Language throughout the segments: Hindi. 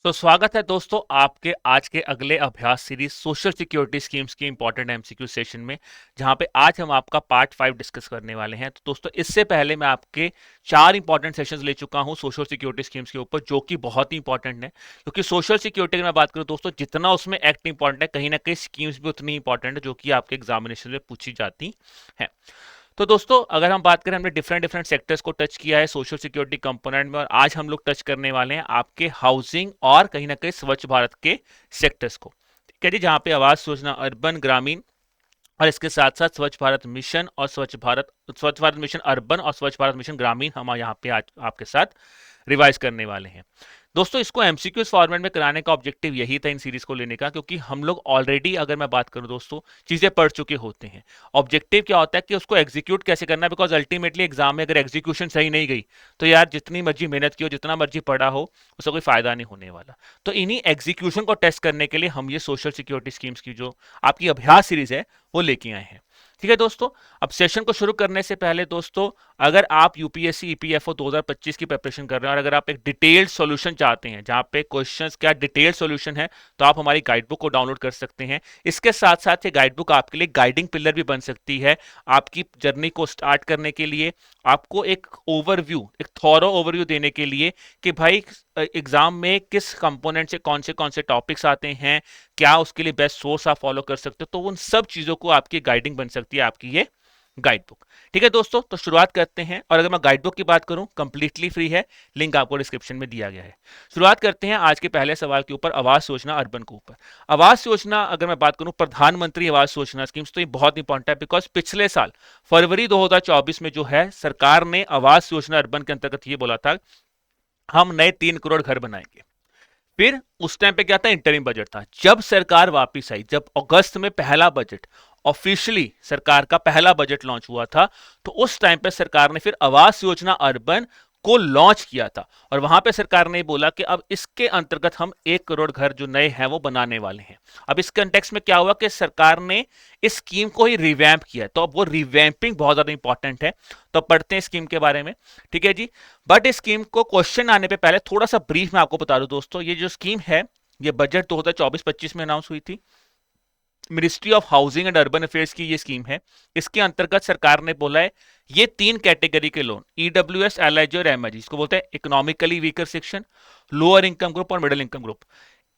तो स्वागत है दोस्तों आपके आज के अगले अभ्यास सीरीज सोशल सिक्योरिटी स्कीम्स की इंपॉर्टेंट एमसीक्यू सेशन में, जहां पे आज हम आपका पार्ट 5 डिस्कस करने वाले हैं। तो दोस्तों इससे पहले मैं आपके 4 इंपॉर्टेंट सेशंस ले चुका हूं सोशल सिक्योरिटी स्कीम्स के ऊपर, जो कि बहुत ही इंपॉर्टेंट है। क्योंकि सोशल सिक्योरिटी की मैं बात करूं दोस्तों, जितना उसमें एक्ट इंपॉर्टेंट है, कहीं ना कहीं स्कीम्स भी उतनी इंपॉर्टेंट है जो कि आपके एग्जामिनेशन में पूछी जाती है। तो दोस्तों अगर हम बात करें, हमने डिफरेंट डिफरेंट सेक्टर्स को टच किया है सोशल सिक्योरिटी कंपोनेंट में, और आज हम लोग टच करने वाले हैं आपके हाउसिंग और कहीं ना कहीं स्वच्छ भारत के सेक्टर्स को। ठीक है जी, जहां पे आवास योजना, अर्बन, ग्रामीण, और इसके साथ साथ स्वच्छ भारत मिशन और स्वच्छ भारत मिशन अर्बन और स्वच्छ भारत मिशन ग्रामीण हम यहाँ पे आज आपके साथ रिवाइज करने वाले हैं। दोस्तों इसको एमसीक्यूज फॉर्मेट में कराने का ऑब्जेक्टिव यही था इन सीरीज को लेने का, क्योंकि हम लोग ऑलरेडी, अगर मैं बात करूं दोस्तों, चीजें पढ़ चुके होते हैं। ऑब्जेक्टिव क्या होता है कि उसको एग्जीक्यूट कैसे करना है, बिकॉज अल्टीमेटली एग्जाम में अगर एग्जीक्यूशन सही नहीं गई तो यार जितनी मर्जी मेहनत की हो, जितना मर्जी पढ़ा हो, उसका कोई फायदा नहीं होने वाला। तो इन्हीं एग्जीक्यूशन को टेस्ट करने के लिए हम ये सोशल सिक्योरिटी स्कीम्स की जो आपकी अभ्यास सीरीज है वो लेके आए हैं। ठीक है दोस्तों, अब सेशन को शुरू करने से पहले दोस्तों, अगर आप यूपीएससी ईपीएफओ 2025 की प्रिपरेशन कर रहे हैं और अगर आप एक डिटेल्ड सॉल्यूशन चाहते हैं जहां पे क्वेश्चंस क्या डिटेल्ड सॉल्यूशन है, तो आप हमारी गाइड बुक को डाउनलोड कर सकते हैं। इसके साथ साथ ये गाइड बुक आपके लिए गाइडिंग पिलर भी बन सकती है आपकी जर्नी को स्टार्ट करने के लिए, आपको एक ओवरव्यू, एक थॉरो ओवरव्यू देने के लिए कि भाई एग्जाम में किस कंपोनेंट से कौन से टॉपिक्स आते हैं, क्या उसके लिए बेस्ट सोर्स आप फॉलो कर सकते हो। तो उन सब चीजों को आपकी गाइडिंग बन सकती है आपकी ये गाइड बुक। ठीक है दोस्तों, तो शुरुआत करते हैं। और अगर मैं गाइड बुक की बात करूं, कंप्लीटली फ्री है, लिंक आपको डिस्क्रिप्शन में दिया गया है। शुरुआत करते हैं आज के पहले सवाल के ऊपर, आवास योजना अर्बन के ऊपर। आवास योजना अगर मैं बात करूं, प्रधानमंत्री आवास योजना स्कीम्स, तो ये बहुत इंपॉर्टेंट है, बिकॉज पिछले साल फरवरी 2024 में जो है सरकार ने आवास योजना अर्बन के अंतर्गत ये बोला था हम नए 3 करोड़ घर बनाएंगे। फिर उस टाइम पे क्या था, इंटरिम बजट था। जब सरकार वापस आई, जब अगस्त में पहला बजट ऑफिशियली सरकार का पहला बजट लॉन्च हुआ था, तो उस टाइम पे सरकार ने फिर आवास योजना अर्बन को लॉन्च किया था। और वहां पे सरकार ने बोला कि अब इसके अंतर्गत हम 1 करोड़ घर जो नए हैं वो बनाने वाले हैं। अब इस कंटेक्स्ट में क्या हुआ कि सरकार ने इस स्कीम को ही रिवैम्प किया, तो अब वो रिवैम्पिंग बहुत ज्यादा इंपॉर्टेंट है। तो पढ़ते हैं स्कीम के बारे में। ठीक है जी, बट इस स्कीम को क्वेश्चन आने पे पहले थोड़ा सा ब्रीफ में आपको बता दूं दोस्तों, ये जो स्कीम है ये बजट 2024-25 में अनाउंस हुई थी। Ministry of housing and urban affairs की ये स्कीम है। इसके अंतर्गत सरकार ने बोला है ये 3 कैटेगरी के लोन, ईडब्ल्यूएस, एलआईजी और एमआईजी, इसको बोलते हैं economically weaker section, lower income group और मिडिल इनकम ग्रुप।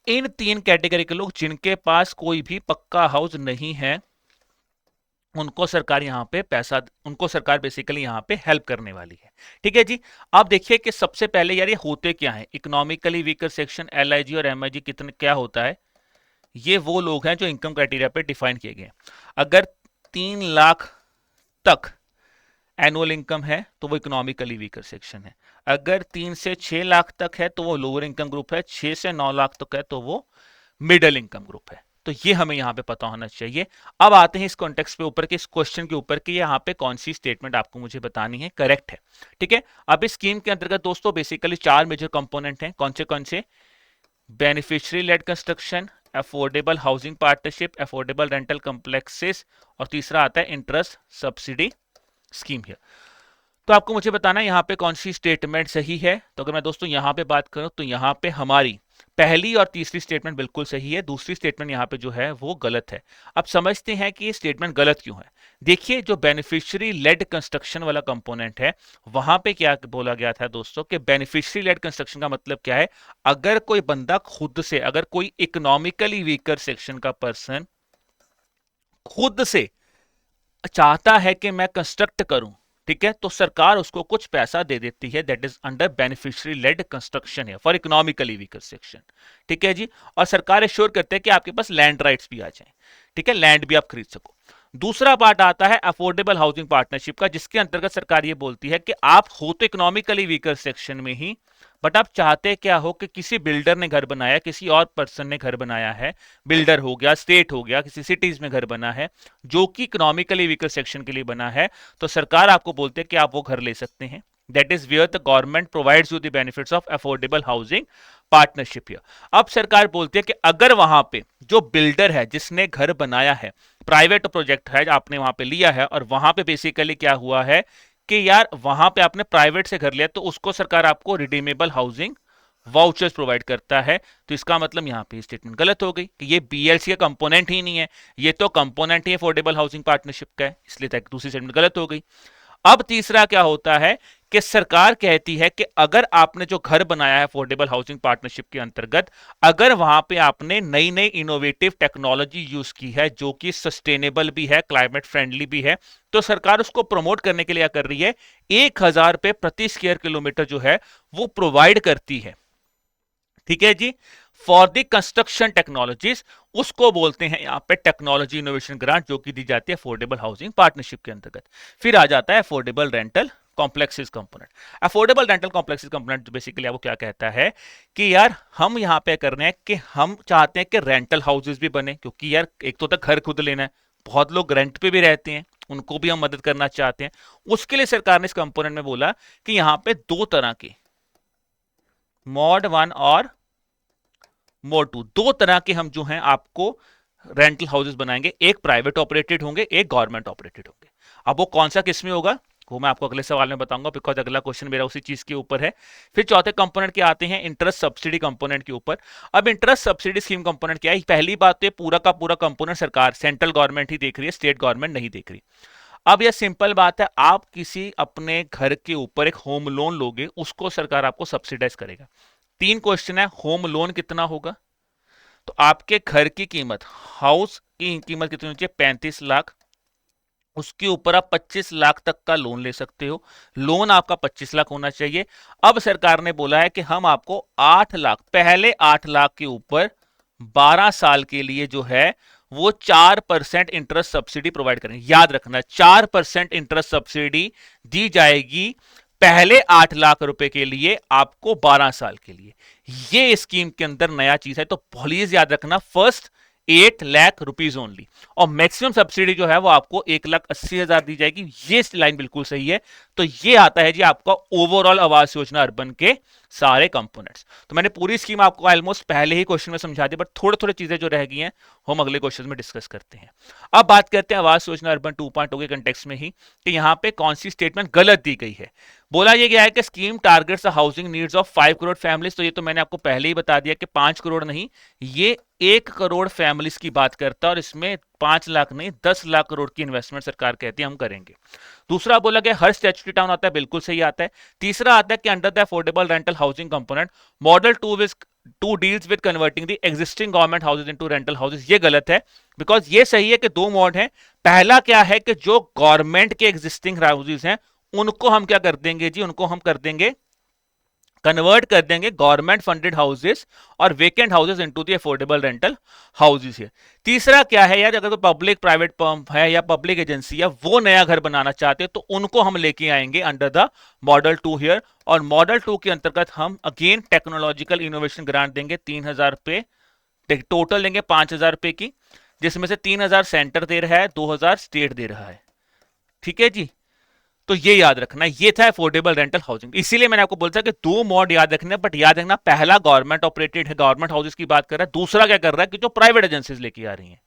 इन 3 कैटेगरी के लोग जिनके पास कोई भी पक्का हाउस नहीं है, उनको सरकार यहाँ पे पैसा, उनको सरकार बेसिकली यहाँ पे हेल्प करने वाली है। ठीक है जी, आप देखिए कि सबसे पहले यार ये होते क्या है, इकोनॉमिकली वीकर सेक्शन, एलआईजी और एमआईजी, कितने क्या होता है, ये वो लोग हैं जो इनकम क्राइटेरिया पे डिफाइन किए गए। अगर 3 लाख तक एनुअल इनकम है तो वो इकोनॉमिकली वीकर सेक्शन है। अगर 3 से 6 लाख तक है तो वो लोअर इनकम ग्रुप है। 6 से 9 लाख तक है तो वो मिडिल इनकम ग्रुप है। तो ये हमें यहाँ पे पता होना चाहिए। अब आते हैं इस कॉन्टेक्स्ट पे ऊपर के, इस क्वेश्चन के ऊपर कि यहाँ पे कौन सी स्टेटमेंट आपको मुझे बतानी है करेक्ट है। ठीक है, अब इस स्कीम के अंतर्गत दोस्तों बेसिकली 4 मेजर कंपोनेंट हैं। कौन से, beneficiary led construction, affordable housing partnership, affordable rental complexes, और तीसरा आता है इंटरेस्ट सब्सिडी स्कीम है। तो आपको मुझे बताना है यहाँ पे कौन सी स्टेटमेंट सही है। तो अगर मैं दोस्तों यहाँ पे बात करूं तो यहाँ पे हमारी पहली और तीसरी स्टेटमेंट बिल्कुल सही है, दूसरी स्टेटमेंट यहाँ पे जो है वो गलत है। अब समझते हैं कि ये स्टेटमेंट गलत क्यों है। देखिए, जो बेनिफिशियरी लेड कंस्ट्रक्शन वाला कंपोनेंट है, वहां पे क्या बोला गया था दोस्तों कि बेनिफिशियरी लेड कंस्ट्रक्शन का मतलब क्या है, अगर कोई बंदा खुद से, अगर कोई इकोनॉमिकली वीकर सेक्शन का पर्सन खुद से चाहता है कि मैं कंस्ट्रक्ट करूं, ठीक है, तो सरकार उसको कुछ पैसा दे देती है, that is under beneficiary led construction है फॉर इकोनॉमिकली वीकर सेक्शन। ठीक है जी, और सरकार एश्योर करते हैं कि आपके पास लैंड राइट्स भी आ जाएं, ठीक है, लैंड भी आप खरीद सको। दूसरा पार्ट आता है अफोर्डेबल हाउसिंग पार्टनरशिप का, जिसके अंतर्गत सरकार ये बोलती है कि आप हो तो इकोनॉमिकली वीकर सेक्शन में ही, बट आप चाहते क्या हो कि किसी बिल्डर ने घर बनाया, किसी और पर्सन ने घर बनाया है, बिल्डर हो गया, स्टेट हो गया, किसी सिटीज में घर बना है जो कि इकोनॉमिकली वीकर सेक्शन के लिए बना है, तो सरकार आपको बोलते हैं कि आप वो घर ले सकते हैं। That is where the government provides you the benefits of affordable housing partnership. अब सरकार बोलती है कि अगर वहां पे जो बिल्डर है जिसने घर बनाया है, प्राइवेट प्रोजेक्ट है आपने वहां पे लिया है, और वहां पे बेसिकली क्या हुआ है कि यार वहां पे आपने प्राइवेट से घर लिया, तो उसको सरकार आपको रिडीमेबल हाउसिंग वाउचर्स प्रोवाइड करता है। तो इसका मतलब यहां पे स्टेटमेंट गलत हो गई कि ये बीएलसी का कंपोनेंट ही नहीं है, ये तो कंपोनेंट ही अफोर्डेबल हाउसिंग पार्टनरशिप का है, इसलिए दूसरी स्टेटमेंट गलत हो गई। अब तीसरा क्या होता है कि सरकार कहती है कि अगर आपने जो घर बनाया है अफोर्डेबल हाउसिंग पार्टनरशिप के अंतर्गत, अगर वहां पे आपने नई नई इनोवेटिव टेक्नोलॉजी यूज की है जो कि सस्टेनेबल भी है, क्लाइमेट फ्रेंडली भी है, तो सरकार उसको प्रमोट करने के लिए क्या कर रही है, 1,000 रुपए प्रति स्क्वायर किलोमीटर जो है वो प्रोवाइड करती है। ठीक है जी, फॉर द कंस्ट्रक्शन टेक्नोलॉजीज, उसको बोलते हैं यहां पे टेक्नोलॉजी इनोवेशन ग्रांट, जो कि दी जाती है अफोर्डेबल हाउसिंग पार्टनरशिप के अंतर्गत। फिर आ जाता है affordable rental complexes component. Affordable rental complexes component basically आपको क्या कहता है कि यार हम यहां पे कर रहे हैं कि हम चाहते हैं कि रेंटल हाउसेस भी बने, क्योंकि यार एक तो तक घर खुद लेना है, बहुत लोग रेंट पे भी रहते हैं, उनको भी हम मदद करना चाहते हैं। उसके लिए सरकार ने इस कंपोनेंट में बोला कि यहां पे दो तरह के मॉड 1 और मोड 2, दो तरह के हम जो हैं आपको रेंटल हाउसेस बनाएंगे, एक प्राइवेट ऑपरेटेड होंगे, एक गवर्नमेंट ऑपरेटेड होंगे। अब वो कौन सा किस में होगा वो मैं आपको अगले सवाल में बताऊंगा, बिकॉज अगला क्वेश्चन मेरा उसी चीज के ऊपर है। फिर चौथे कंपोनेंट के आते हैं इंटरेस्ट सब्सिडी कंपोनेंट के ऊपर। अब इंटरेस्ट सब्सिडी स्कीम कंपोनेंट क्या है? पहली बात तो पूरा का पूरा कंपोनेंट सरकार, सेंट्रल गवर्नमेंट ही देख रही है, स्टेट गवर्नमेंट नहीं देख रही। अब यह सिंपल बात है, आप किसी अपने घर के ऊपर एक होम लोन लोगे, उसको सरकार आपको सब्सिडाइज करेगा। तीन क्वेश्चन है, होम लोन कितना होगा, तो आपके घर की कीमत, हाउस की कीमत कितनी होनी चाहिए, 35 लाख, उसके ऊपर आप 25 लाख तक का लोन ले सकते हो, लोन आपका 25 लाख होना चाहिए। अब सरकार ने बोला है कि हम आपको 8 लाख, पहले 8 लाख के ऊपर 12 साल के लिए जो है वो 4% इंटरेस्ट सब्सिडी प्रोवाइड करेंगे। याद रखना, 4% इंटरेस्ट सब्सिडी दी जाएगी पहले 8 लाख रुपए के लिए आपको 12 साल के लिए। ये स्कीम के अंदर नया चीज है, तो प्लीज याद रखना, फर्स्ट 8 लाख रुपीज ओनली, और मैक्सिमम सब्सिडी जो है वो आपको 1,80,000 दी जाएगी। ये लाइन बिल्कुल सही है। तो ये आता है जी आपका ओवरऑल आवास योजना अर्बन के सारे कंपोनेंट्स। तो मैंने पूरी स्कीम आपको ऑलमोस्ट पहले ही क्वेश्चन में समझा दी, बट थोड़े थोड़े चीजें जो रह गई हैं हम अगले क्वेश्चन में डिस्कस करते हैं। अब बात करते हैं आवास योजना अर्बन 2.0 के कंटेक्स्ट में ही कि यहां पे कौन सी स्टेटमेंट गलत दी गई है। बोला यह गया है कि scheme targets housing needs of 5 crore families, तो ये तो मैंने आपको पहले ही बता दिया कि 5 करोड़ नहीं, ये 1 करोड़ फैमिलीज की बात करता है, और इसमें 5 लाख नहीं 10 लाख करोड़ की इन्वेस्टमेंट सरकार कहती है हम करेंगे। दूसरा बोला गया हर स्टैट्यूटरी टाउन आता है, बिल्कुल सही आता है। तीसरा आता है कि under the affordable rental housing component model 2 deals with converting the existing government houses into rental houses. ये गलत है, बिकॉज ये सही है कि दो मॉड है। पहला क्या है कि जो गवर्नमेंट के एग्जिस्टिंग हाउसेज हैं उनको हम क्या कर देंगे जी, उनको हम कर देंगे कन्वर्ट कर देंगे गवर्नमेंट फंडेड हाउसेस और vacant houses into the affordable rental houses है। तीसरा क्या है यार, अगर तो पब्लिक प्राइवेट पंप है या पब्लिक एजेंसी है वो नया घर बनाना चाहते हैं तो उनको हम लेके आएंगे अंडर द मॉडल 2 हियर, और मॉडल 2 के अंतर्गत हम अगेन टेक्नोलॉजिकल इनोवेशन ग्रांट देंगे 3,000 रुपए, टोटल देंगे 5,000 रुपए की, जिसमें से 3,000 सेंटर दे रहा है, 2,000 स्टेट दे रहा है। ठीक है जी, तो ये याद रखना, ये था अफोर्डेबल रेंटल हाउसिंग। इसीलिए मैंने आपको बोला कि दो मॉड याद रखने, बट याद रखना पहला गवर्नमेंट ऑपरेटेड है, गवर्नमेंट हाउसेस की बात कर रहा है, दूसरा क्या कर रहा है कि जो प्राइवेट एजेंसीज लेके आ रही हैं।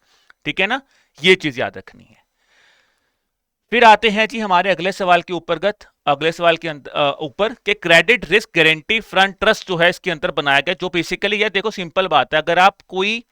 ठीक है ना, ये चीज याद रखनी है। फिर आते हैं जी हमारे अगले सवाल के अगले सवाल के ऊपर के credit risk guarantee front trust जो है इसके अंदर बनाया गया, जो बेसिकली ये देखो सिंपल बात है, अगर आप कोई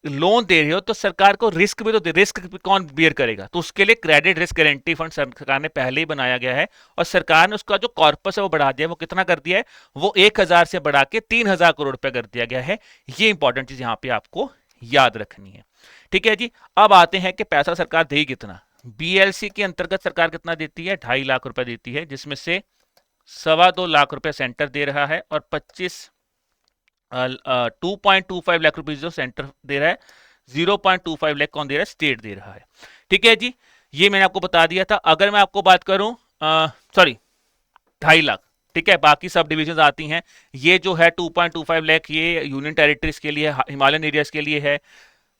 लोन दे रहे हो तो सरकार को रिस्क भी तो दे, रिस्क भी कौन बियर करेगा, तो उसके लिए क्रेडिट रिस्क गारंटी फंड सरकार ने पहले ही बनाया गया है, और सरकार ने उसका जो कॉर्पस है वो बढ़ा दिया, वो कितना कर दिया है, वो 1,000 से बढ़ा के 3,000 करोड़ रुपए कर दिया गया है। ये इंपॉर्टेंट चीज यहाँ पे आपको याद रखनी है। ठीक है जी, अब आते हैं कि पैसा सरकार देगी कितना। बीएलसी के अंतर्गत सरकार कितना देती है, 2.5 लाख रुपए देती है, जिसमें से 2.25 लाख रुपए सेंटर दे रहा है, और 2.25 लाख रुपीज जो सेंटर दे रहा है, 0.25 लाख कौन दे रहा है, स्टेट दे रहा है। ठीक है जी, ये मैंने आपको बता दिया था। अगर मैं आपको बात करूं, सॉरी 2.5 लाख, ठीक है, बाकी सब डिविजन आती हैं। ये जो है 2.25 लाख ये यूनियन टेरिटरीज के लिए, हिमालयन एरियाज के लिए है।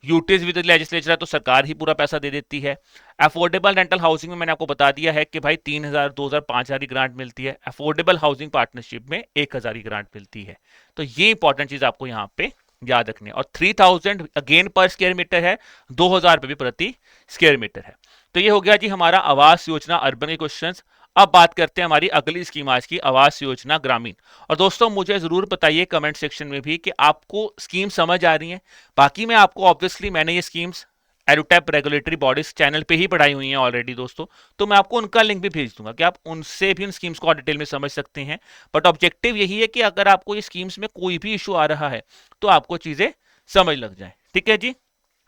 यूटीज विद लेजिस्लेचर है तो सरकार ही पूरा पैसा दे देती है। अफोर्डेबल रेंटल हाउसिंग में मैंने आपको बता दिया है कि भाई 3,000, 2,000, 5,000 की ग्रांट मिलती है। अफोर्डेबल हाउसिंग पार्टनरशिप में 1,000 की ग्रांट मिलती है। तो ये इंपॉर्टेंट चीज आपको यहाँ पे याद रखनी है। और 3,000 अगेन पर स्क्वायर मीटर है, 2,000 रुपए भी प्रति स्क्वायर मीटर है। तो ये हो गया जी हमारा आवास योजना अर्बन के क्वेश्चंस। अब बात करते हैं हमारी अगली स्कीम आज की, आवास योजना ग्रामीण। और दोस्तों मुझे जरूर बताइए कमेंट सेक्शन में भी कि आपको स्कीम समझ आ रही है। बाकी मैं आपको ऑब्वियसली मैंने ये स्कीम्स एडुटैप रेगुलेटरी बॉडीज चैनल पे ही पढ़ाई हुई हैं ऑलरेडी दोस्तों, तो मैं आपको उनका लिंक भी भेज दूंगा कि आप उनसे भी उन स्कीम्स को और डिटेल में समझ सकते हैं। बट ऑब्जेक्टिव यही है कि अगर आपको ये स्कीम्स में कोई भी इशू आ रहा है तो आपको चीजें समझ लग जाए। ठीक है जी,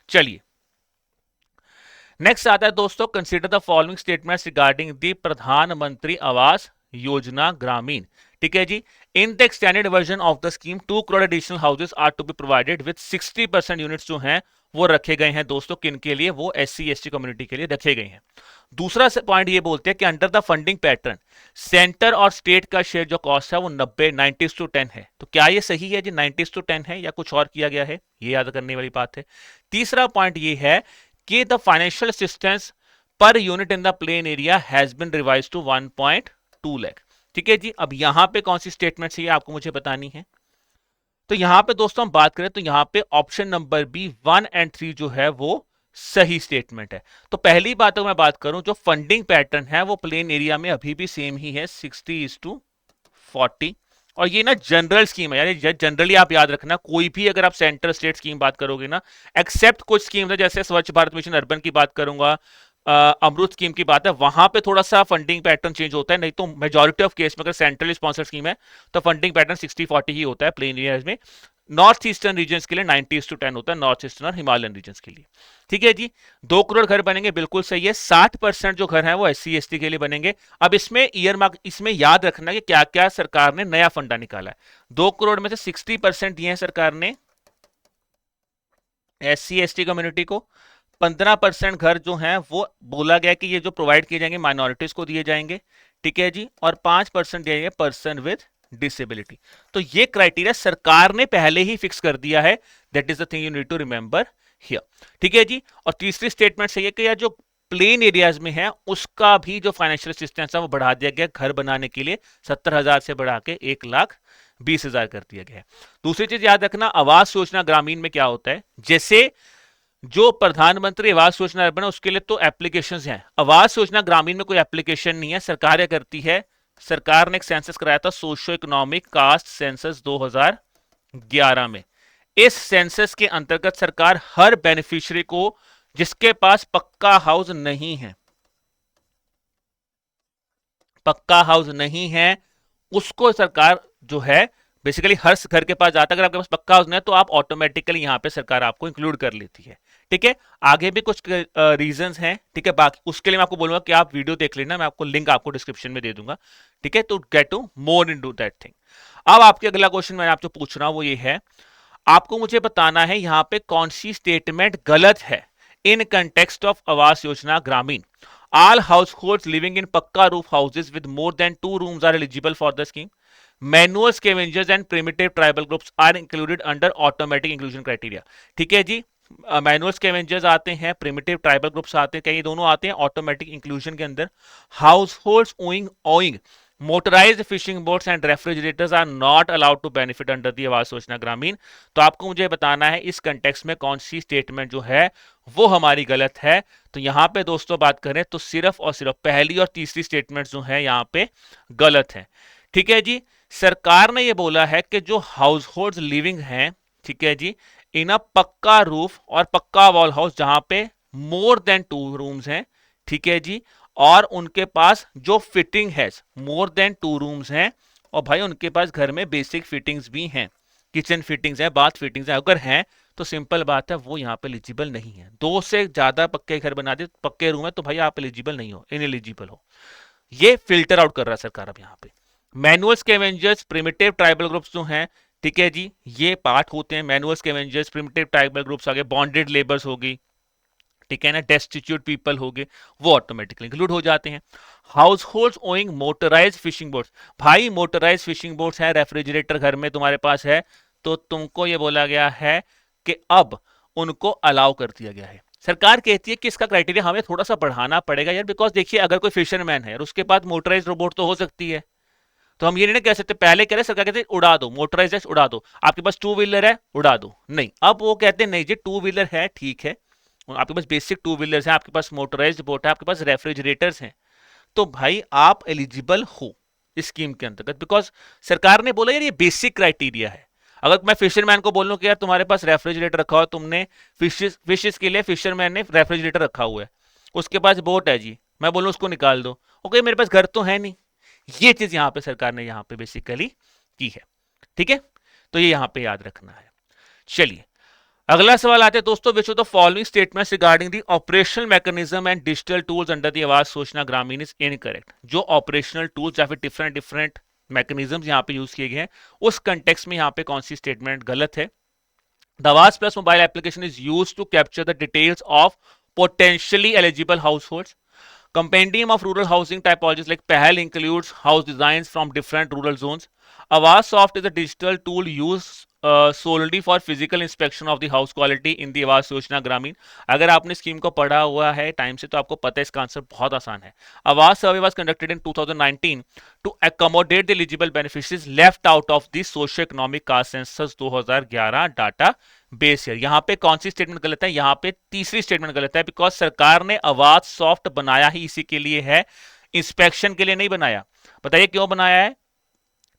चलिए नेक्स्ट आता है दोस्तों, consider the following statements regarding the Pradhan Mantri Awas Yojana Gramin. ठीक है जी, in the extended version of the scheme 2 crore additional houses are to be provided with 60% units जो हैं वो रखे गए हैं दोस्तों, किन के लिए, वो SC ST कम्युनिटी के लिए रखे गए हैं। दूसरा पॉइंट ये बोलते हैं कि under the funding pattern centre और स्टेट का शेयर जो कॉस्ट है वो 90-10 है। तो क्या ये सही है जी, 90-10 है या कुछ और किया गया है, ये याद करने वाली बात है। तीसरा पॉइंट ये है कि the financial assistance per unit in the plain area has been revise to 1.2 lakh. ठीक है जी, अब यहां पे कौन सी स्टेटमेंट है आपको मुझे बतानी है। तो यहां पे दोस्तों हम बात करें तो यहां पे ऑप्शन नंबर बी 1 और 3 जो है वो सही स्टेटमेंट है। तो पहली बात तो मैं बात करूं, जो फंडिंग पैटर्न है वो प्लेन एरिया में अभी भी सेम ही है, 60:40। और ये ना जनरल स्कीम है यार, जनरली आप याद रखना, कोई भी अगर आप सेंटर स्टेट स्कीम बात करोगे ना, एक्सेप्ट कुछ स्कीम है जैसे स्वच्छ भारत मिशन अर्बन की बात करूंगा, अमृत स्कीम की बात है, वहां पे थोड़ा सा फंडिंग पैटर्न चेंज होता है, नहीं तो मेजॉरिटी ऑफ केस में अगर सेंट्रल स्पॉन्सर स्कीम है तो फंडिंग पैटर्न 60-40 ही होता है प्लेन एरियाज में। नॉर्थ ईस्टर्न रीजन के लिए 90:10 होता है, नॉर्थ ईस्टर्न और हिमालयन रीजन के लिए। ठीक है जी, 2 करोड़ घर बनेंगे, बिल्कुल सही है। 60% जो घर है वो SC ST के लिए बनेंगे। अब इसमें ईयर मार्क, इसमें याद रखना कि क्या क्या सरकार ने नया फंडा निकाला है। 2 करोड़ में से 60% दिए हैं सरकार ने SC ST कम्युनिटी को, 15% घर जो हैं वो बोला गया कि ये जो प्रोवाइड किए जाएंगे माइनॉरिटीज को दिए जाएंगे। ठीक है जी, और 5% दिए जाएंगे पर्सन विद डिसेबिलिटी। तो ये क्राइटेरिया सरकार ने पहले ही फिक्स कर दिया है, that is the thing you need to remember here. ठीक है जी, और तीसरी स्टेटमेंट सही है कि यार जो प्लेन एरियाज में है उसका भी जो फाइनेंशियल असिस्टेंस है वो बढ़ा दिया गया घर बनाने के लिए, 70,000 से बढ़ा के 1,20,000 कर दिया गया है। दूसरी चीज याद रखना, आवास योजना ग्रामीण में क्या होता है, जैसे जो प्रधानमंत्री आवास योजना अर्बन है उसके लिए तो एप्लीकेशंस हैं, आवास योजना ग्रामीण में कोई एप्लीकेशन नहीं है। सरकार क्या करती है, सरकार ने एक सेंसस कराया था, सोशो इकोनॉमिक कास्ट सेंसस 2011 में। इस सेंसस के अंतर्गत सरकार हर बेनिफिशियरी को जिसके पास पक्का हाउस नहीं है, पक्का हाउस नहीं है, उसको सरकार जो है बेसिकली हर घर के पास जाता है। अगर आपके पास पक्का हाउस नहीं है तो आप ऑटोमेटिकली यहां पे सरकार आपको इंक्लूड कर लेती है। ठीक है, आगे भी कुछ रीजंस हैं, ठीक है, बाकी उसके लिए मैं आपको बोलूंगा कि आप वीडियो देख लेना, मैं आपको लिंक आपको डिस्क्रिप्शन में दे दूंगा। ठीक है, to get to more into that thing. अब आपके अगला क्वेश्चन मैं आपसे पूछ रहा हूं वो ये है, आपको मुझे बताना है यहां पे कौन सी स्टेटमेंट गलत है इन कंटेक्स्ट ऑफ आवास योजना ग्रामीण। All households living in pakka roof houses with more than 2 rooms are eligible for the scheme. Manual scavengers and primitive tribal groups are included under automatic inclusion criteria. ठीक है जी, मैनुअल स्कैवेंजर्स आते हैं, प्रिमिटिव ट्राइबल ग्रुप्स आते हैं, क्या ये दोनों आते हैं ऑटोमेटिक इंक्लूजन के अंदर। Household owing motorised fishing boats and refrigerators are not allowed to benefit under the Awaas Yojana ग्रामीण। तो आपको मुझे बताना है इस कंटेक्स्ट में कौन सी स्टेटमेंट जो है वो हमारी गलत है। तो यहां पे दोस्तों बात करें तो सिर्फ और सिर्फ पहली और तीसरी स्टेटमेंट जो है यहां पे गलत है। ठीक है जी, सरकार ने ये बोला है कि जो हाउस होल्ड लिविंग हैं, ठीक है जी, इन अ पक्का रूफ और पक्का वॉल हाउस जहां पे मोर देन 2 रूम्स हैं, ठीक है जी, और उनके पास जो फिटिंग है मोर देन 2 रूम्स हैं, और भाई उनके पास घर में बेसिक फिटिंग्स भी हैं, किचन फिटिंग्स है, बाथ फिटिंग्स है, अगर हैं तो सिंपल बात है वो यहाँ पे एलिजिबल नहीं है। 2 से ज्यादा पक्के घर बना दे, पक्के रूम है, तो भाई आप एलिजिबल नहीं हो, इनएलिजिबल हो। ये फिल्टर आउट कर रहा है सरकार अब यहाँ पे। Manual scavengers, primitive tribal groups जो हैं, ठीक है जी, ये पार्ट होते हैं manual scavengers, primitive tribal groups आगे, बॉन्डेड लेबर्स होगी, ठीक है ना, डेस्टिट्यूट पीपल हो गए, वो ऑटोमेटिकली इंक्लूड हो जाते हैं। House hold owing motorise fishing boats, भाई मोटराइज फिशिंग बोट्स है, रेफ्रिजरेटर घर में तुम्हारे पास है, तो तुमको ये बोला गया है कि अब उनको अलाउ कर दिया गया है। सरकार कहती है कि इसका क्राइटेरिया हमें थोड़ा सा बढ़ाना पड़ेगा यार, बिकॉज देखिए अगर कोई फिशरमैन है और उसके पास मोटराइज रोबोट तो हो सकती है, तो हम ये नहीं कह सकते, पहले कह रहे सरकार कहते उड़ा दो मोटराइज, उड़ा दो, आपके पास 2 व्हीलर है उड़ा दो, नहीं, अब वो कहते हैं नहीं जी 2 व्हीलर है ठीक है, आपके पास बेसिक 2 व्हीलर्स हैं, आपके पास मोटराइज्ड बोट है, आपके पास रेफ्रिजरेटर्स हैं, तो भाई आप एलिजिबल हो इस स्कीम के अंतर्गत, बिकॉज सरकार ने बोला यार ये बेसिक क्राइटेरिया है। अगर मैं फिशरमैन को बोलूं कि यार तुम्हारे पास रेफ्रिजरेटर रखा हुआ, तुमने फिशेस के लिए फिशरमैन ने रेफ्रिजरेटर रखा हुआ है, उसके पास बोट है जी, मैं बोलूं उसको निकाल दो, ओके मेरे पास घर तो है नहीं। ये चीज यहाँ पे सरकार ने यहाँ पे बेसिकली की है। ठीक है, तो ये यहाँ पे याद रखना है। चलिए अगला सवाल आते हैं दोस्तों, which of the following statements regarding the operational mechanism and digital tools under the आवास योजना ग्रामीण इज इनकरेक्ट। जो ऑपरेशनल टूल्स या फिर डिफरेंट डिफरेंट मैकेनिज्म यहाँ पे यूज किए गए हैं, उस कंटेक्स्ट में यहाँ पे कौन सी स्टेटमेंट गलत है? The Awaas plus mobile application is use to capture the details of potentially eligible households. Compendium of rural housing typologies like PAHL includes house designs from different rural zones. Awas Soft is a digital tool used solely for physical inspection of the house quality in the आवास योजना ग्रामीण। अगर आपने स्कीम को पढ़ा हुआ है टाइम से तो आपको पता है इसका आंसर बहुत आसान है। Awaas survey was conducted in 2019 to accommodate the eligible beneficiaries left out of the socio-economic caste census 2011 data base year. यहाँ पे कौन सी स्टेटमेंट गलत है? यहाँ पे तीसरी स्टेटमेंट गलत है, बिकॉज सरकार ने आवास सॉफ्ट बनाया ही इसी के लिए है, इंस्पेक्शन के लिए नहीं बनाया। बताइए क्यों बनाया है?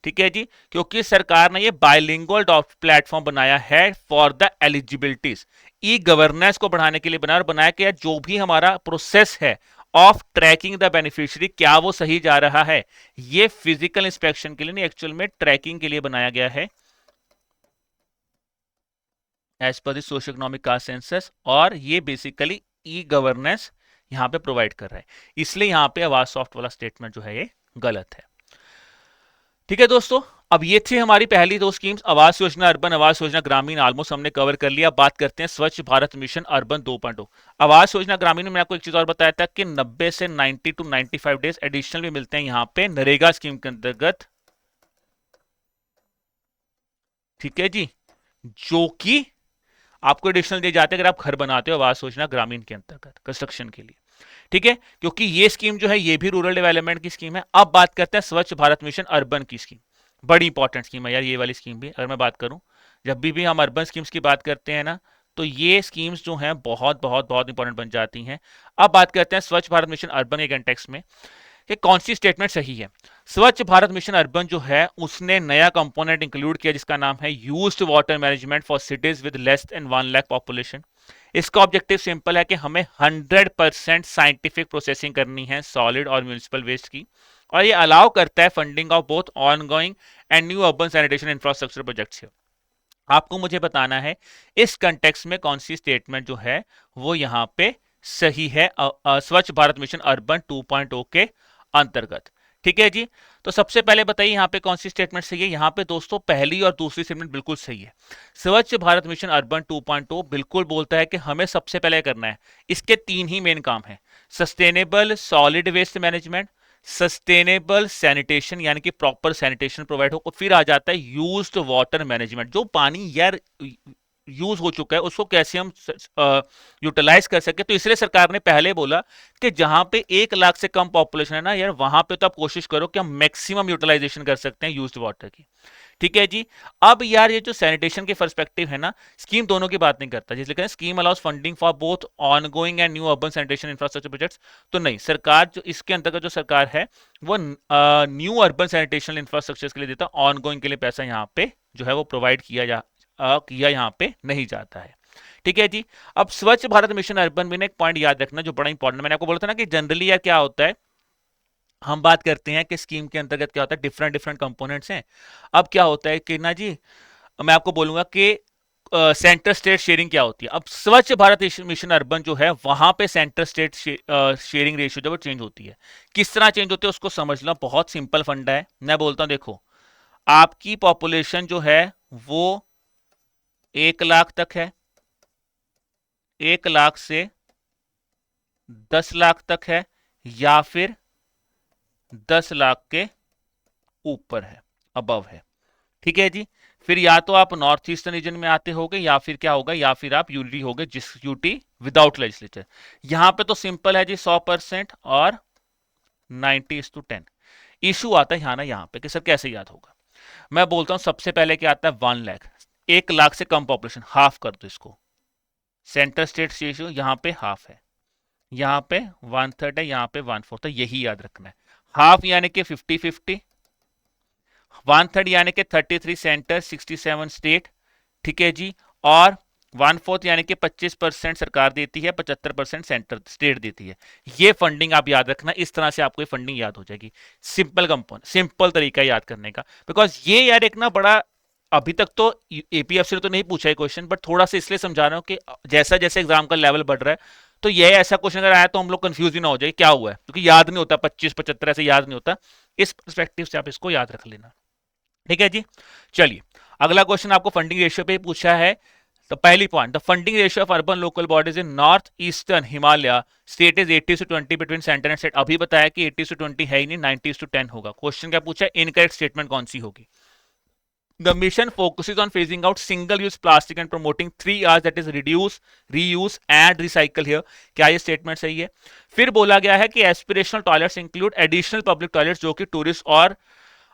ठीक है जी, क्योंकि सरकार ने ये बायलिंगुअल प्लेटफॉर्म बनाया है for the eligibilities, e governance को बढ़ाने के लिए बनाया, और बनाया कि जो भी हमारा प्रोसेस है ऑफ ट्रैकिंग द बेनिफिशियरी, क्या वो सही जा रहा है, ये फिजिकल इंस्पेक्शन के लिए नहीं, एक्चुअल में ट्रैकिंग के लिए बनाया गया है as per the socio economic caste census, और ये बेसिकली ई गवर्नेंस यहां पे प्रोवाइड कर रहा है, इसलिए यहां पे आवास सॉफ्ट वाला स्टेटमेंट जो है ये गलत है। ठीक है दोस्तों, अब ये थी हमारी पहली दो स्कीम्स, आवास योजना अर्बन, आवास योजना ग्रामीण, ऑलमोस्ट हमने कवर कर लिया। बात करते हैं स्वच्छ भारत मिशन अर्बन 2.0। आवास योजना ग्रामीण में आपको एक चीज और बताया था कि 90 से 90 टू 95 डेज एडिशनल भी मिलते हैं यहाँ पे नरेगा स्कीम के अंतर्गत। ठीक है जी, जो कि आपको एडिशनल दिए जाते हैं अगर आप घर बनाते हो आवास योजना ग्रामीण के अंतर्गत कंस्ट्रक्शन के लिए। ठीक है, क्योंकि ये स्कीम जो है ये भी रूरल डेवलपमेंट की स्कीम है। अब बात करते हैं स्वच्छ भारत मिशन अर्बन की स्कीम, बड़ी इंपॉर्टेंट स्कीम है यार ये वाली स्कीम भी। अगर मैं बात करूं, जब भी हम अर्बन स्कीम्स की बात करते हैं ना, तो ये स्कीम्स जो हैं बहुत बहुत बहुत इंपॉर्टेंट बन जाती हैं। अब बात करते हैं स्वच्छ भारत मिशन अर्बन के कंटेक्स्ट में कि कौन सी स्टेटमेंट सही है। स्वच्छ भारत मिशन अर्बन जो है उसने नया कंपोनेंट इंक्लूड किया जिसका नाम है used water management for cities with less than 1 lakh population. इसका ऑब्जेक्टिव सिंपल है कि हमें 100% साइंटिफिक प्रोसेसिंग करनी है सॉलिड और म्यूनिसिपल वेस्ट की, और ये अलाउ करता है funding of both ongoing and new urban sanitation infrastructure projects. आपको मुझे बताना है इस कंटेक्स्ट में कौन सी स्टेटमेंट जो है वो यहाँ पे सही है स्वच्छ भारत मिशन अर्बन 2.0 के अंतर्गत। ठीक है जी, तो सबसे पहले बताइए यहाँ पे कौन सी स्टेटमेंट सही है। यहाँ पे दोस्तों पहली और दूसरी स्टेटमेंट बिल्कुल सही है। स्वच्छ भारत मिशन अर्बन 2.0 बिल्कुल बोलता है कि हमें सबसे पहले करना है, इसके 3 ही मेन काम है, sustainable solid waste management, sustainable sanitation यानी कि प्रॉपर सैनिटेशन प्रोवाइड हो, फिर आ जाता है यूज्ड वाटर मैनेजमेंट, जो पानी यार यूज हो चुका है उसको कैसे हम यूटिलाइज कर सके। तो इसलिए सरकार ने पहले बोला कि जहां पे 1 लाख से कम पॉपुलेशन है ना यार, वहां पे तो आप कोशिश करो कि हम मैक्सिमम यूटिलाइजेशन कर सकते हैं यूज्ड वाटर की। ठीक है जी, अब यार ये जो सैनिटेशन के पर्सपेक्टिव है ना, स्कीम दोनों की बात नहीं करता, जिसलिए कहते हैं scheme allows funding for both ongoing and new urban sanitation infrastructure projects. तो नहीं, सरकार जो इसके अंतर्गत जो सरकार है वो न्यू अर्बन सैनिटेशन इंफ्रास्ट्रक्चर के लिए देता, ऑनगोइंग के लिए पैसा यहाँ पे जो है वो प्रोवाइड किया यहाँ पे नहीं जाता है। ठीक है जी, अब स्वच्छ भारत मिशन अर्बन में एक पॉइंट याद रखना जो बड़ा इंपॉर्टेंट, मैंने आपको बोला था ना कि जनरली यार क्या होता है, हम बात करते हैं कि स्कीम के अंतर्गत क्या होता है, डिफरेंट डिफरेंट कंपोनेंट्स हैं। अब क्या होता है कि ना जी, मैं आपको बोलूंगा कि सेंटर स्टेट शेयरिंग क्या होती है। अब स्वच्छ भारत मिशन अर्बन जो है वहां पे सेंटर स्टेट शेयरिंग रेशियो जब चेंज होती है, किस तरह चेंज होती है उसको समझना बहुत सिंपल फंडा है। मैं बोलता हूं देखो, आपकी पॉपुलेशन जो है वो 1 लाख तक है, 1 लाख से 10 लाख तक है, या फिर 10 लाख के ऊपर है, अबव है। ठीक है जी, फिर या तो आप नॉर्थ ईस्टर्न रीजन में आते होगे, या फिर क्या होगा, या फिर आप यूटी होगे, जिस यूटी विदाउट लेजिस्लेचर। यहां पे तो सिंपल है जी 100% और 90:10। इशू आता है यहाँ ना यहाँ पे कि सर कैसे याद होगा। मैं बोलता हूं सबसे पहले क्या आता है 1 लाख, 1 लाख से कम पॉपुलेशन, हाफ कर दो इसको, सेंटर स्टेट रेशियो यहाँ पे हाफ है, यहाँ पे 1/3 है, यहाँ पे 1/4 है, यही याद रखना है। हाफ यानी कि 50-50, 1/3 यानी कि 33 सेंटर 67 स्टेट, ठीक है जी। और 1/4 यानी कि 25% सरकार देती है, 75% सेंटर स्टेट देती है। ये फंडिंग आप याद रखना, इस तरह से आपको ये फंडिंग याद हो जाएगी। सिंपल कंपोनेंट, सिंपल तरीका याद करने का, बिकॉज ये यार एक ना बड़ा, अभी तक तो एपीएफसी ने तो नहीं पूछा है क्वेश्चन, बट थोड़ा सा इसलिए समझा रहा हूँ कि जैसा जैसे एग्जाम का लेवल बढ़ रहा है, तो ये ऐसा क्वेश्चन अगर आया तो हम लोग कंफ्यूज ही ना हो जाए क्या हुआ है, क्योंकि याद नहीं होता, 25-75 ऐसे याद नहीं होता। इस परस्पेक्टिव से आप इसको याद रख लेना, ठीक है जी। चलिए, अगला क्वेश्चन आपको फंडिंग रेशियो पे पूछा है। तो पहली point, the funding ratio of urban local bodies in north eastern Himalaya state is 80:20 between centre and state. अभी बताया कि 80:20 है ही नहीं, 90:10 होगा। क्वेश्चन क्या पूछा है, इनकरेक्ट स्टेटमेंट कौन सी होगी। The mission focuses on phasing out single-use plastic and promoting 3 R's, that is reduce, reuse and recycle here। क्या ये स्टेटमेंट सही है। फिर बोला गया है कि aspirational toilets include additional public toilets जो कि टूरिस्ट और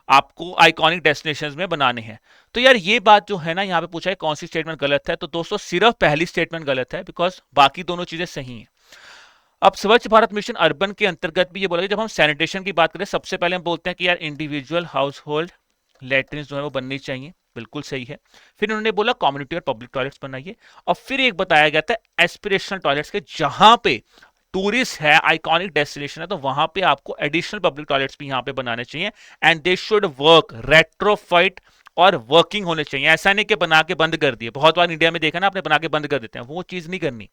आपको आइकॉनिक डेस्टिनेशंस में बनाने हैं। तो यार ये बात जो है ना, यहाँ पे पूछा है कौन सी स्टेटमेंट गलत है, तो दोस्तों सिर्फ पहली स्टेटमेंट गलत है, बिकॉज बाकी दोनों चीजें सही हैं। अब स्वच्छ भारत मिशन अर्बन के अंतर्गत भी ये बोला, जब हम सैनिटेशन की बात करें, सबसे पहले हम बोलते हैं कि यार इंडिविजुअल हाउस होल्ड लेटरिन जो है वो बननी चाहिए, बिल्कुल सही है। फिर उन्होंने बोला कम्युनिटी और पब्लिक टॉयलेट्स बनाइए, और फिर एक बताया गया था एस्पिरेशनल टॉयलेट्स के, जहां पे टूरिस्ट है, आइकॉनिक डेस्टिनेशन है, तो वहां पे आपको एडिशनल पब्लिक टॉयलेट्स भी यहां पे बनाने चाहिए, एंड दे शुड वर्क रेट्रोफाइट और वर्किंग होने चाहिए। ऐसा नहीं कि बना के बंद कर दिए, बहुत बार इंडिया में देखा ना आपने, बना के बंद कर देते हैं, वो चीज नहीं करनी।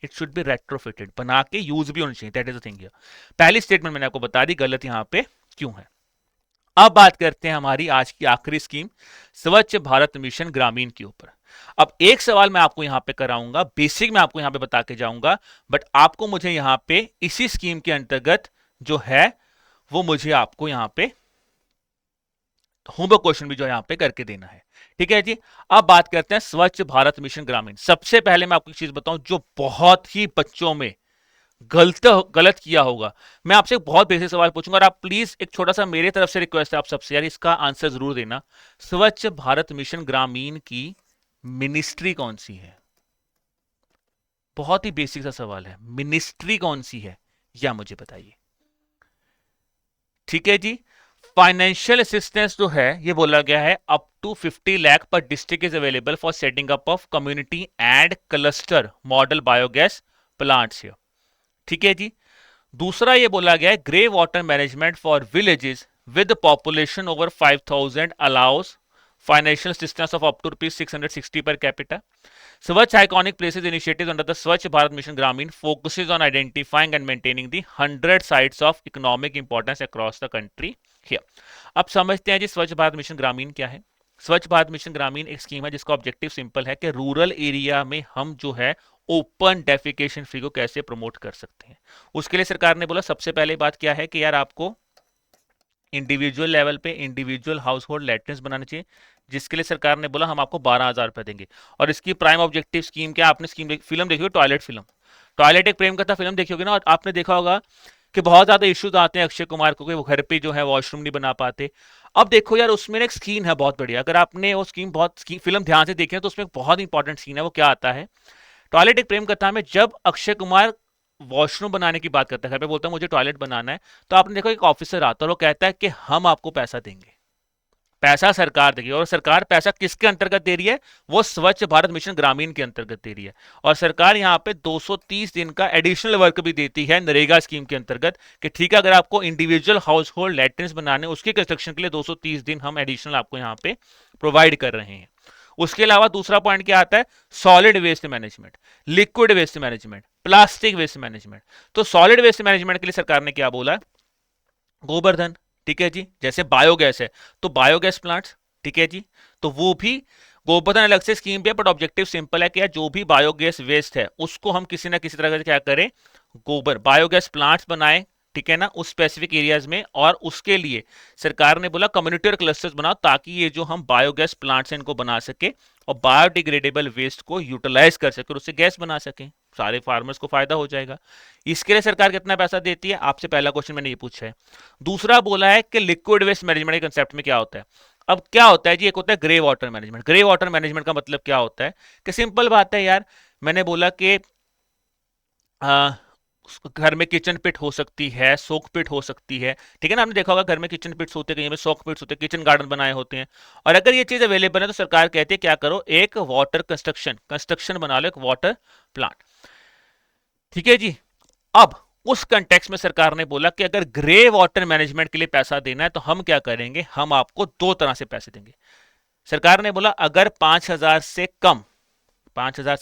इट शुड बी रेट्रोफिटेड, बना के यूज भी होनी चाहिए, that is the thing here. पहली स्टेटमेंट मैंने आपको बता दी गलत यहां पे क्यों है। अब बात करते हैं हमारी आज की आखिरी स्कीम, स्वच्छ भारत मिशन ग्रामीण के ऊपर। अब एक सवाल मैं आपको यहां पे कराऊंगा, बेसिक मैं आपको यहां पे बता के जाऊंगा, बट आपको मुझे यहां पे इसी स्कीम के अंतर्गत जो है वो मुझे आपको यहां पे होमवर्क क्वेश्चन भी जो है यहां पे करके देना है, ठीक है जी। अब बात करते हैं स्वच्छ भारत मिशन ग्रामीण। सबसे पहले मैं आपको एक चीज बताऊं जो बहुत ही बच्चों में गलत गलत किया होगा। मैं आपसे एक बहुत बेसिक सवाल पूछूंगा, और आप प्लीज एक छोटा सा मेरे तरफ से रिक्वेस्ट है आप सबसे, यार इसका आंसर जरूर देना। स्वच्छ भारत मिशन ग्रामीण की मिनिस्ट्री कौन सी है। बहुत ही बेसिक सा सवाल है, मिनिस्ट्री कौन सी है, या मुझे बताइए, ठीक है जी। फाइनेंशियल असिस्टेंस जो है ये बोला गया है up to 50 lakh per district is available for setting up of community and cluster model biogas plants here, ठीक है जी। दूसरा ये बोला गया है grey water management for villages with population over 5,000 allows financial assistance of up to ₹660 per capita। Swachh Iconic Places initiatives under the Swachh Bharat Mission Gramin focuses on identifying and maintaining the 100 sites of economic importance across the country here। अब समझते हैं जी स्वच्छ भारत मिशन ग्रामीण क्या है। स्वच्छ भारत मिशन ग्रामीण एक स्कीम है जिसका ऑब्जेक्टिव सिंपल है कि रूरल एरिया में हम जो है ओपन डेफिकेशन फ्री को कैसे प्रमोट कर सकते हैं। उसके लिए सरकार ने बोला सबसे पहले बात क्या है कि यार आपको इंडिविजुअल लेवल पे इंडिविजुअल हाउस होल्ड लेटरिन्स बनाने चाहिए, जिसके लिए सरकार ने बोला हम आपको 12,000 रुपए देंगे। और इसकी प्राइम ऑब्जेक्टिव स्कीम क्या, आपने स्कीम फिल्म देखी हो टॉयलेट फिल्म, टॉयलेट एक प्रेम कथा फिल्म देखी होगी ना, और आपने देखा होगा कि बहुत ज्यादा इश्यूज आते हैं अक्षय कुमार को कि वो घर पे जो है वॉशरूम नहीं बना पाते। अब देखो यार उसमें एक स्कीम है बहुत बढ़िया, अगर आपने वो स्कीम फिल्म ध्यान से देखी है तो उसमें एक बहुत इंपॉर्टेंट सीन है। वो क्या आता है, टॉयलेट एक प्रेम कथा में जब अक्षय कुमार वॉशरूम बनाने की बात करता है, घर पे बोलता है मुझे टॉयलेट बनाना है, तो आपने देखो एक ऑफिसर आता है और वो कहता है कि हम आपको पैसा देंगे, पैसा सरकार देगी। और सरकार पैसा किसके अंतर्गत दे रही है, वो स्वच्छ भारत मिशन ग्रामीण के अंतर्गत दे रही है। और सरकार यहाँ पे 230 दिन का एडिशनल वर्क भी देती है नरेगा स्कीम के अंतर्गत, कि ठीक है अगर आपको इंडिविजुअल हाउस होल्ड लेटरिन्स बनाने उसके कंस्ट्रक्शन के लिए 230 दिन हम एडिशनल आपको यहाँ पे प्रोवाइड कर रहे हैं। उसके अलावा दूसरा पॉइंट क्या आता है, solid waste management, liquid waste management, plastic waste management. तो सॉलिड वेस्ट मैनेजमेंट के लिए सरकार ने क्या बोला, गोवर्धन, ठीक है जी। जैसे बायोगैस है तो बायोगैस प्लांट्स, ठीक है जी, तो वो भी गोवर्धन अलग से स्कीम पे है, बट ऑब्जेक्टिव सिंपल है कि यार जो भी बायोगैस वेस्ट है उसको हम किसी ना किसी तरह से क्या करें, गोबर बायोगैस प्लांट्स बनाएं, ठीक है ना, उस स्पेसिफिक एरियाज में। और उसके लिए सरकार ने बोला कम्युनिटी और क्लस्टर्स बनाओ ताकि ये जो हम बायोगैस प्लांट्स हैं इनको बना सके और बायोडिग्रेडेबल वेस्ट को यूटिलाइज कर सके और उससे गैस बना सके, सारे फार्मर्स को फायदा हो जाएगा। इसके लिए सरकार कितना पैसा देती है, आपसे पहला क्वेश्चन मैंने ये पूछा है। दूसरा बोला है कि लिक्विड वेस्ट मैनेजमेंट के कंसेप्ट में क्या होता है। अब क्या होता है जी, एक होता है grey water management. Grey water management का मतलब क्या होता है कि सिंपल बात है यार, मैंने बोला कि घर में किचन पिट हो सकती है, सोक पिट हो सकती है, ठीक है ना। आपने देखा होगा घर में किचन पिट्स होते हैं, कहीं में सोक पिट्स होते हैं, किचन गार्डन बनाए होते हैं। और अगर ये चीज अवेलेबल है तो सरकार कहती है क्या करो, एक वाटर कंस्ट्रक्शन बना लो, एक वाटर प्लांट। ठीक है जी। अब उस कंटेक्स्ट में सरकार ने बोला कि अगर ग्रे वाटर मैनेजमेंट के लिए पैसा देना है तो हम क्या करेंगे, हम आपको दो तरह से पैसे देंगे। सरकार ने बोला अगर 5,000 से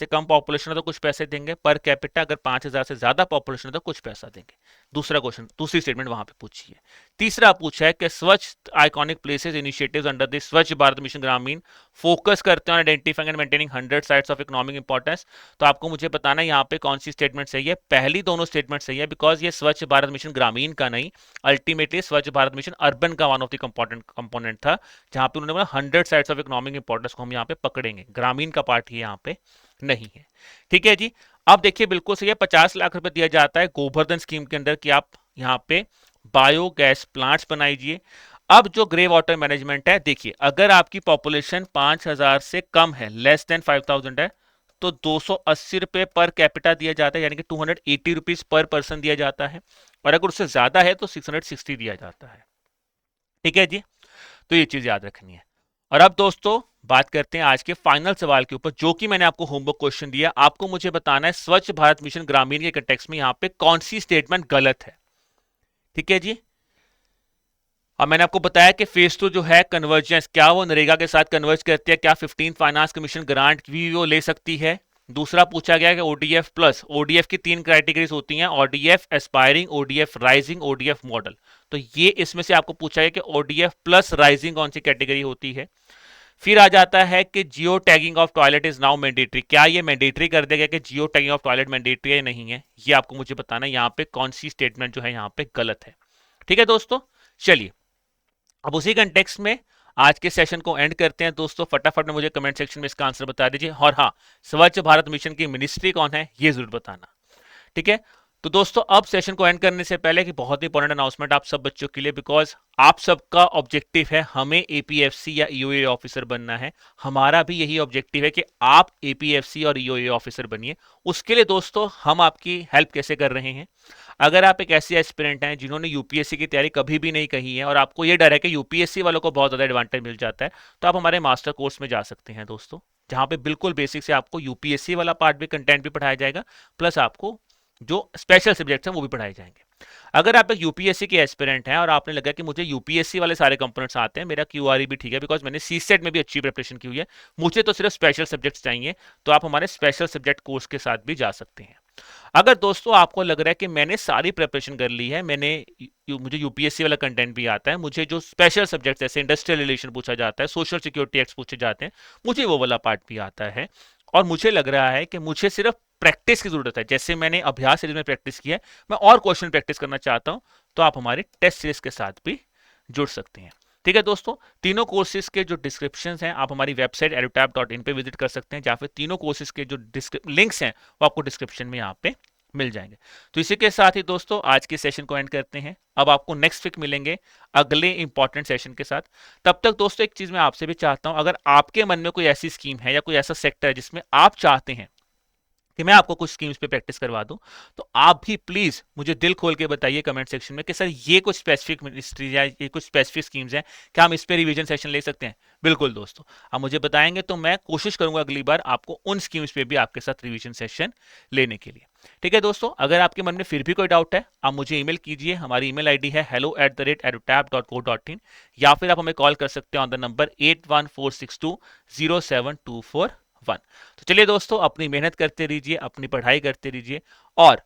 कम पॉपुलेशन है तो कुछ पैसे देंगे पर कैपिटा, अगर 5,000 से ज्यादा पॉपुलेशन है तो कुछ पैसा देंगे। दूसरा क्वेश्चन, दूसरी स्टेटमेंट वहां पे पूछी है। तीसरा पूछा है कि स्वच्छ iconic places initiatives under the स्वच्छ भारत मिशन ग्रामीण फोकस करते हैं identifying and maintaining 100 sites of economic importance. तो आपको मुझे बताना है यहाँ पे कौन सी स्टेटमेंट सही है। पहली दोनों स्टेटमेंट सही है, बिकॉज ये स्वच्छ भारत मिशन ग्रामीण का नहीं, अल्टीमेटली स्वच्छ भारत मिशन अर्बन का वन ऑफ द कंपोनेंट था, जहां पे उन्होंने बोला 100 साइट्स ऑफ इकोनॉमिक इंपॉर्टेंस को हम यहाँ पे पकड़ेंगे, ग्रामीण का पार्ट ही यहाँ पे नहीं है। ठीक है जी। अब देखिए बिल्कुल सही है, 50 लाख रुपए दिया जाता है गोवर्धन स्कीम के अंदर कि आप यहाँ पे बायोगैस प्लांट्स बनाइए। अब जो ग्रे वाटर मैनेजमेंट है, देखिए अगर आपकी पॉपुलेशन 5,000 से कम है, लेस देन 5,000 है, तो 280 रुपए पर कैपिटा दिया जाता है, यानी कि 280 रुपीज पर पर्सन दिया जाता है। और अगर उससे ज्यादा है तो 660 दिया जाता है। ठीक है जी। तो ये चीज याद रखनी है। और अब दोस्तों बात करते हैं आज के फाइनल सवाल के ऊपर, जो कि मैंने आपको होमवर्क क्वेश्चन दिया। आपको मुझे बताना है स्वच्छ भारत मिशन ग्रामीण के कंटेक्स्ट में यहाँ पे कौन सी स्टेटमेंट गलत है। ठीक है जी। और मैंने आपको बताया कि फेज 2 जो है कन्वर्जेंस, क्या वो नरेगा के साथ कन्वर्ज करती है, क्या 15 फाइनेंस कमीशन ग्रांट भी वो ले सकती है। दूसरा पूछा गया कि ओडीएफ प्लस, ओडीएफ की 3 कैटेगरीज होती हैं, ODF aspiring, ODF rising, ODF model. तो ये इसमें से आपको पूछा गया कि ओडीएफ प्लस राइजिंग कौन सी कैटेगरी होती है। फिर आ जाता है कि geo tagging of toilet is now mandatory, क्या ये मैंडेटरी कर दिया गया कि geo tagging of toilet mandatory है, नहीं है। ये आपको मुझे बताना है यहाँ पे कौन सी स्टेटमेंट जो है यहाँ पे गलत है। ठीक है दोस्तों, चलिए अब उसी कंटेक्स्ट में आज के सेशन को एंड करते हैं। दोस्तों फटाफट में मुझे कमेंट सेक्शन में इसका आंसर बता दीजिए, और हाँ, स्वच्छ भारत मिशन की मिनिस्ट्री कौन है ये जरूर बताना। ठीक है। तो दोस्तों अब सेशन को एंड करने से पहले कि बहुत ही इंपॉर्टेंट अनाउंसमेंट आप सब बच्चों के लिए, बिकॉज आप सबका ऑब्जेक्टिव है हमें एपीएफसी या ईओए ऑफिसर बनना है। हमारा भी यही ऑब्जेक्टिव है कि आप एपीएफसी और ईओए ऑफिसर बनिए। उसके लिए दोस्तों हम आपकी हेल्प कैसे कर रहे हैं, अगर आप एक ऐसे एस्पिरेंट हैं जिन्होंने यूपीएससी की तैयारी कभी भी नहीं कही है और आपको ये डर है कि यूपीएससी वालों को बहुत ज्यादा एडवांटेज मिल जाता है, तो आप हमारे मास्टर कोर्स में जा सकते हैं दोस्तों, जहां पे बिल्कुल बेसिक से आपको यूपीएससी वाला पार्ट भी, कंटेंट भी पढ़ाया जाएगा, प्लस आपको जो स्पेशल सब्जेक्ट्स हैं वो भी पढ़ाए जाएंगे। अगर आप एक यूपीएससी के एस्पिरेंट हैं और आपने लगा कि मुझे यूपीएससी वाले सारे कंपोनेंट्स आते हैं, मेरा क्यूआरई भी ठीक है, बिकॉज मैंने सीसेट में भी अच्छी प्रिपरेशन की हुई है, मुझे तो सिर्फ स्पेशल सब्जेक्ट्स चाहिए, तो आप हमारे स्पेशल सब्जेक्ट कोर्स के साथ भी जा सकते हैं। अगर दोस्तों आपको लग रहा है कि मैंने सारी प्रिपरेशन कर ली है, मुझे यूपीएससी वाला कंटेंट भी आता है, मुझे जो स्पेशल सब्जेक्ट जैसे इंडस्ट्रियल रिलेशन पूछा जाता है, सोशल सिक्योरिटी एक्ट पूछे जाते हैं, मुझे वो वाला पार्ट भी आता है, और मुझे लग रहा है कि मुझे सिर्फ प्रैक्टिस की जरूरत है, जैसे मैंने अभ्यास सीरीज में प्रैक्टिस किया है, मैं और क्वेश्चन प्रैक्टिस करना चाहता हूं, तो आप हमारे टेस्ट सीरीज के साथ भी जुड़ सकते हैं। ठीक है दोस्तों, तीनों कोर्सेज के जो डिस्क्रिप्शन हैं आप हमारी वेबसाइट edutab.in पे विजिट कर सकते हैं, या फिर तीनों कोर्सेज के जो लिंक्स हैं वो आपको डिस्क्रिप्शन में यहाँ पे मिल जाएंगे। तो इसी के साथ ही दोस्तों आज के सेशन को एंड करते हैं। अब आपको नेक्स्ट वीक मिलेंगे अगले इंपॉर्टेंट सेशन के साथ। तब तक दोस्तों एक चीज मैं आपसे भी चाहता हूं, अगर आपके मन में कोई ऐसी स्कीम है या कोई ऐसा सेक्टर है जिसमें आप चाहते हैं कि मैं आपको कुछ स्कीम्स पे प्रैक्टिस करवा दूं, तो आप भी प्लीज मुझे दिल खोल के बताइए कमेंट सेक्शन में कि सर ये कुछ स्पेसिफिक मिनिस्ट्री या ये कुछ स्पेसिफिक स्कीम्स हैं, क्या हम इस पे रिवीजन सेशन ले सकते हैं। बिल्कुल दोस्तों, आप मुझे बताएंगे तो मैं कोशिश करूंगा अगली बार आपको उन स्कीम्स पे भी आपके साथ रिवीजन सेशन लेने के लिए। ठीक है दोस्तों, अगर आपके मन में फिर भी कोई डाउट है आप मुझे ईमेल कीजिए, हमारी ईमेल आईडी है hello@edutab.co.in, या फिर आप हमें कॉल कर सकते हैं ऑन द नंबर 8146207241। तो चलिए दोस्तों, अपनी मेहनत करते रहिए, अपनी पढ़ाई करते रहिए, और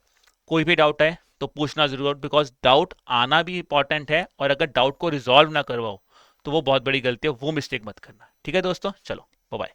कोई भी डाउट है तो पूछना जरूर, बिकॉज डाउट आना भी इंपॉर्टेंट है, और अगर डाउट को रिजॉल्व ना करवाओ तो वो बहुत बड़ी गलती है, वो मिस्टेक मत करना। ठीक है दोस्तों, चलो बाय बाय।